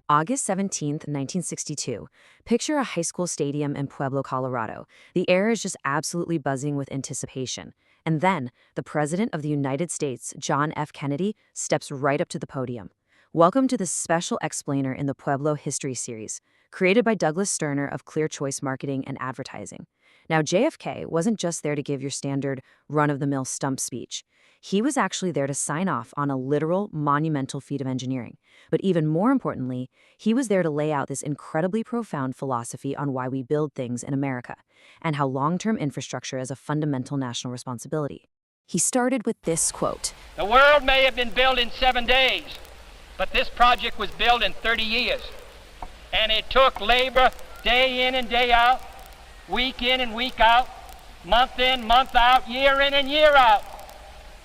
August 17th, 1962. Picture a high school stadium in Pueblo, Colorado. The air is just absolutely buzzing with anticipation. And then, the President of the United States, John F. Kennedy, steps right up to the podium. Welcome to this special explainer in the Pueblo History series, created by Douglas Sterner of Clear Choice Marketing and Advertising. Now, JFK wasn't just there to give your standard run-of-the-mill stump speech. He was actually there to sign off on a literal, monumental feat of engineering. But even more importantly, he was there to lay out this incredibly profound philosophy on why we build things in America, and how long-term infrastructure is a fundamental national responsibility. He started with this quote: "The world may have been built in 7 days, but this project was built in 30 years. And it took labor day in and day out, week in and week out, month in, month out, year in and year out,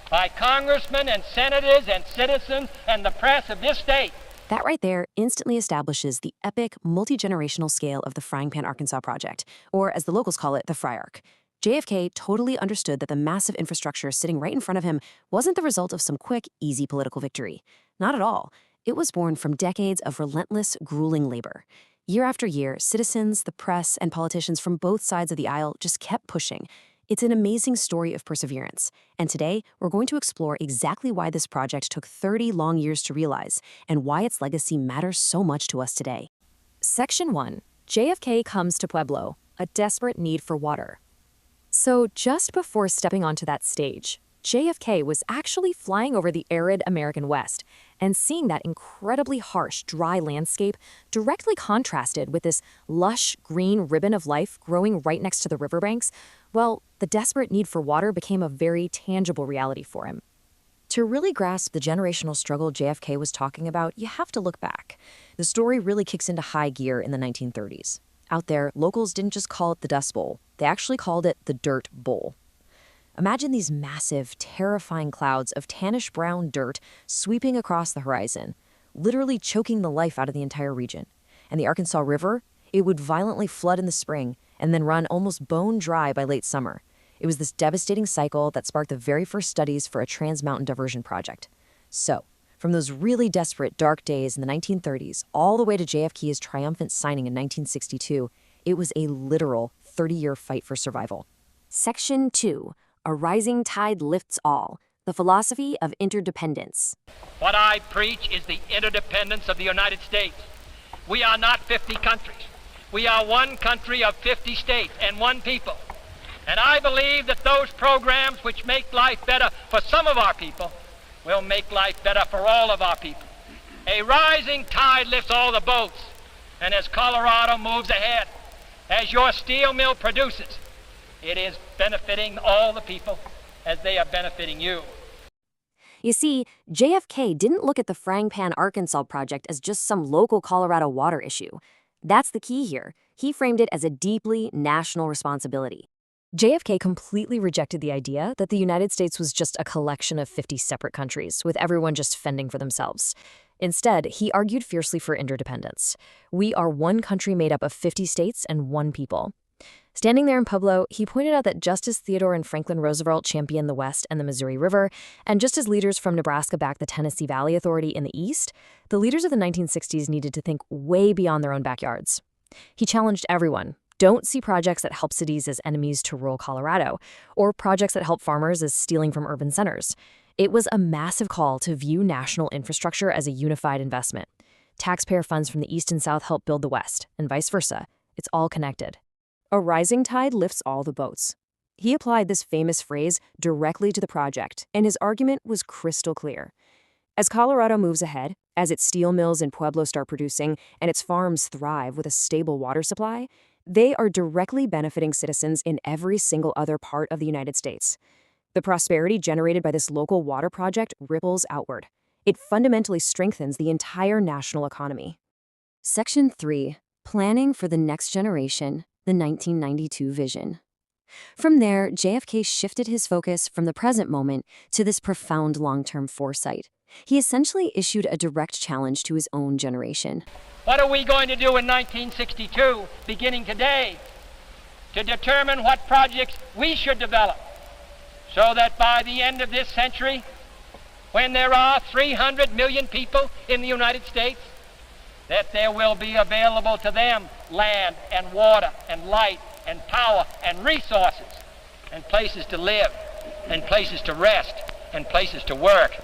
by congressmen and senators and citizens and the press of this state." That right there instantly establishes the epic, multi-generational scale of the Fryingpan-Arkansas Project, or as the locals call it, the Fry-Ark. JFK totally understood that the massive infrastructure sitting right in front of him wasn't the result of some quick, easy political victory. Not at all. It was born from decades of relentless, grueling labor. Year after year, citizens, the press, and politicians from both sides of the aisle just kept pushing. It's an amazing story of perseverance. And today, we're going to explore exactly why this project took 30 long years to realize, and why its legacy matters so much to us today. Section 1. JFK comes to Pueblo, a desperate need for water. So just before stepping onto that stage, JFK was actually flying over the arid American West and seeing that incredibly harsh, dry landscape directly contrasted with this lush, green ribbon of life growing right next to the riverbanks. Well, the desperate need for water became a very tangible reality for him. To really grasp the generational struggle JFK was talking about, you have to look back. The story really kicks into high gear in the 1930s. Out there, locals didn't just call it the Dust Bowl. They actually called it the Dirt Bowl. Imagine these massive, terrifying clouds of tannish-brown dirt sweeping across the horizon, literally choking the life out of the entire region. And the Arkansas River, it would violently flood in the spring and then run almost bone dry by late summer. It was this devastating cycle that sparked the very first studies for a trans-mountain diversion project. So, from those really desperate, dark days in the 1930s all the way to JFK's triumphant signing in 1962, it was a literal 30-year fight for survival. Section 2. A rising tide lifts all. The philosophy of interdependence. What I preach is the interdependence of the United States. We are not 50 countries. We are one country of 50 states and one people. And I believe that those programs which make life better for some of our people will make life better for all of our people. A rising tide lifts all the boats. And as Colorado moves ahead, as your steel mill produces, it is benefiting all the people as they are benefiting you. You see, JFK didn't look at the Fryingpan-Arkansas Project as just some local Colorado water issue. That's the key here. He framed it as a deeply national responsibility. JFK completely rejected the idea that the United States was just a collection of 50 separate countries, with everyone just fending for themselves. Instead, he argued fiercely for interdependence. We are one country made up of 50 states and one people. Standing there in Pueblo, he pointed out that just as Theodore and Franklin Roosevelt championed the West and the Missouri River, and just as leaders from Nebraska backed the Tennessee Valley Authority in the East, the leaders of the 1960s needed to think way beyond their own backyards. He challenged everyone. Don't see projects that help cities as enemies to rural Colorado, or projects that help farmers as stealing from urban centers. It was a massive call to view national infrastructure as a unified investment. Taxpayer funds from the East and South help build the West, and vice versa. It's all connected. A rising tide lifts all the boats. He applied this famous phrase directly to the project, and his argument was crystal clear. As Colorado moves ahead, as its steel mills in Pueblo start producing, and its farms thrive with a stable water supply, they are directly benefiting citizens in every single other part of the United States. The prosperity generated by this local water project ripples outward. It fundamentally strengthens the entire national economy. Section 3. Planning for the next generation. The 1992 vision. From there, JFK shifted his focus from the present moment to this profound long-term foresight. He essentially issued a direct challenge to his own generation. What are we going to do in 1962, beginning today, to determine what projects we should develop, so that by the end of this century, when there are 300 million people in the United States, that there will be available to them land and water and light and power and resources and places to live and places to rest and places to work.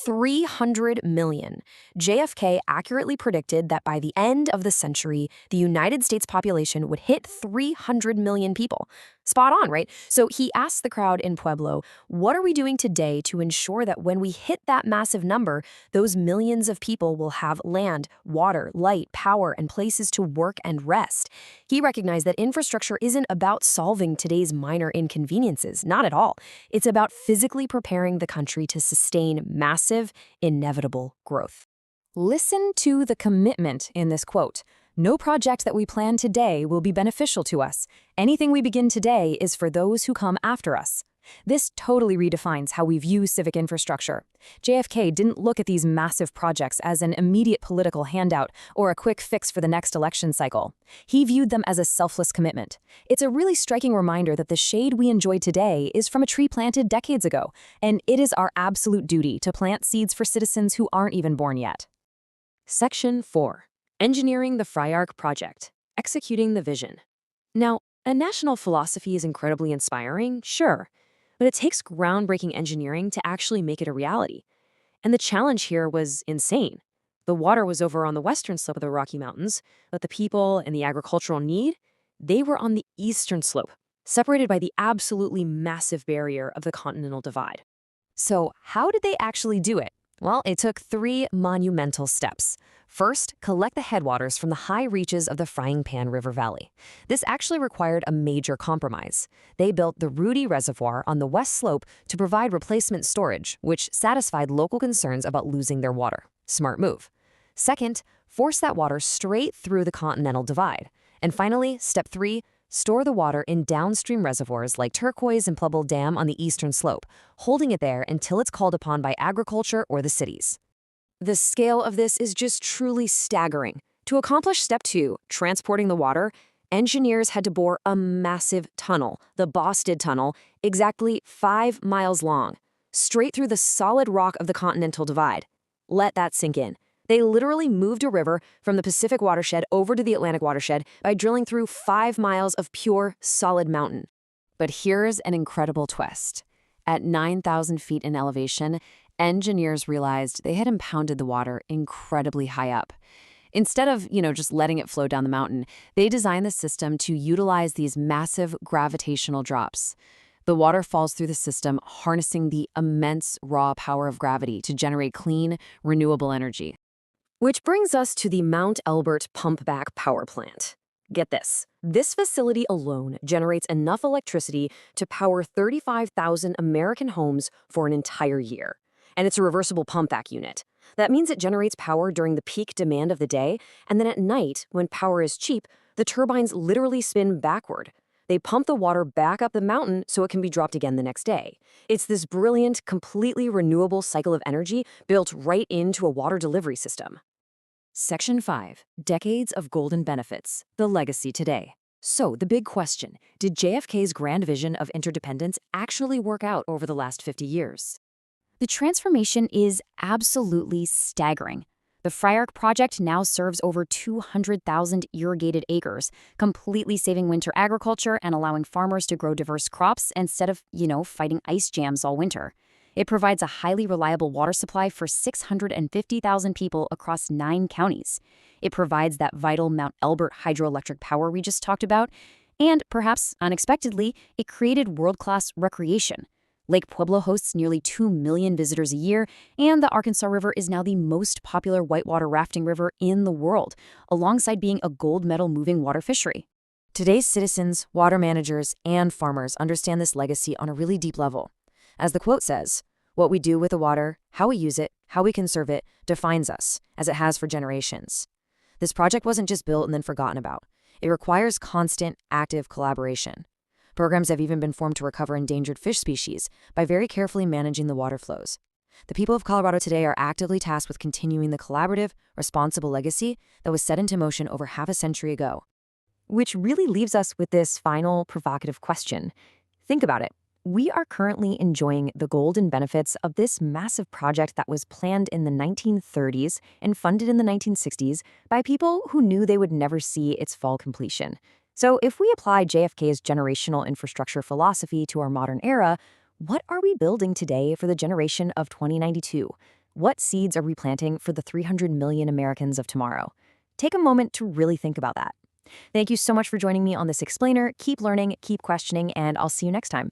300 million. JFK accurately predicted that by the end of the century, the United States population would hit 300 million people. Spot on, right? So he asked the crowd in Pueblo, what are we doing today to ensure that when we hit that massive number, those millions of people will have land, water, light, power, and places to work and rest? He recognized that infrastructure isn't about solving today's minor inconveniences, not at all. It's about physically preparing the country to sustain massive, inevitable growth. Listen to the commitment in this quote. No project that we plan today will be beneficial to us. Anything we begin today is for those who come after us. This totally redefines how we view civic infrastructure. JFK didn't look at these massive projects as an immediate political handout or a quick fix for the next election cycle. He viewed them as a selfless commitment. It's a really striking reminder that the shade we enjoy today is from a tree planted decades ago, and it is our absolute duty to plant seeds for citizens who aren't even born yet. Section 4. Engineering the Fryingpan Project, Executing the Vision. Now, a national philosophy is incredibly inspiring, sure, but it takes groundbreaking engineering to actually make it a reality. And the challenge here was insane. The water was over on the western slope of the Rocky Mountains, but the people and the agricultural need, they were on the eastern slope, separated by the absolutely massive barrier of the Continental Divide. So how did they actually do it? Well, it took 3 monumental steps. First, collect the headwaters from the high reaches of the Fryingpan River Valley. This actually required a major compromise. They built the Rudy Reservoir on the west slope to provide replacement storage, which satisfied local concerns about losing their water. Smart move. Second, force that water straight through the Continental Divide. And finally, step 3, store the water in downstream reservoirs like Turquoise and Pueblo Dam on the eastern slope, holding it there until it's called upon by agriculture or the cities. The scale of this is just truly staggering. To accomplish step 2, transporting the water, engineers had to bore a massive tunnel, the Boston Tunnel, exactly 5 miles long, straight through the solid rock of the Continental Divide. Let that sink in. They literally moved a river from the Pacific watershed over to the Atlantic watershed by drilling through 5 miles of pure, solid mountain. But here's an incredible twist. At 9,000 feet in elevation, engineers realized they had impounded the water incredibly high up. Instead of, just letting it flow down the mountain, they designed the system to utilize these massive gravitational drops. The water falls through the system, harnessing the immense raw power of gravity to generate clean, renewable energy. Which brings us to the Mount Elbert Pumpback Power Plant. Get this. This facility alone generates enough electricity to power 35,000 American homes for an entire year. And it's a reversible pumpback unit. That means it generates power during the peak demand of the day, and then at night, when power is cheap, the turbines literally spin backward. They pump the water back up the mountain so it can be dropped again the next day. It's this brilliant, completely renewable cycle of energy built right into a water delivery system. Section 5. Decades of Golden Benefits, the Legacy Today. So, the big question, did JFK's grand vision of interdependence actually work out over the last 50 years? The transformation is absolutely staggering. The Fryingpan Project now serves over 200,000 irrigated acres, completely saving winter agriculture and allowing farmers to grow diverse crops instead of, fighting ice jams all winter. It provides a highly reliable water supply for 650,000 people across 9 counties. It provides that vital Mount Elbert hydroelectric power we just talked about, and perhaps unexpectedly, it created world-class recreation. Lake Pueblo hosts nearly 2 million visitors a year, and the Arkansas River is now the most popular whitewater rafting river in the world, alongside being a gold medal moving water fishery. Today's citizens, water managers, and farmers understand this legacy on a really deep level. As the quote says, "What we do with the water, how we use it, how we conserve it, defines us, as it has for generations." This project wasn't just built and then forgotten about. It requires constant, active collaboration. Programs have even been formed to recover endangered fish species by very carefully managing the water flows. The people of Colorado today are actively tasked with continuing the collaborative, responsible legacy that was set into motion over half a century ago. Which really leaves us with this final provocative question. Think about it. We are currently enjoying the golden benefits of this massive project that was planned in the 1930s and funded in the 1960s by people who knew they would never see its full completion. So, if we apply JFK's generational infrastructure philosophy to our modern era, what are we building today for the generation of 2092? What seeds are we planting for the 300 million Americans of tomorrow? Take a moment to really think about that. Thank you so much for joining me on this explainer. Keep learning, keep questioning, and I'll see you next time.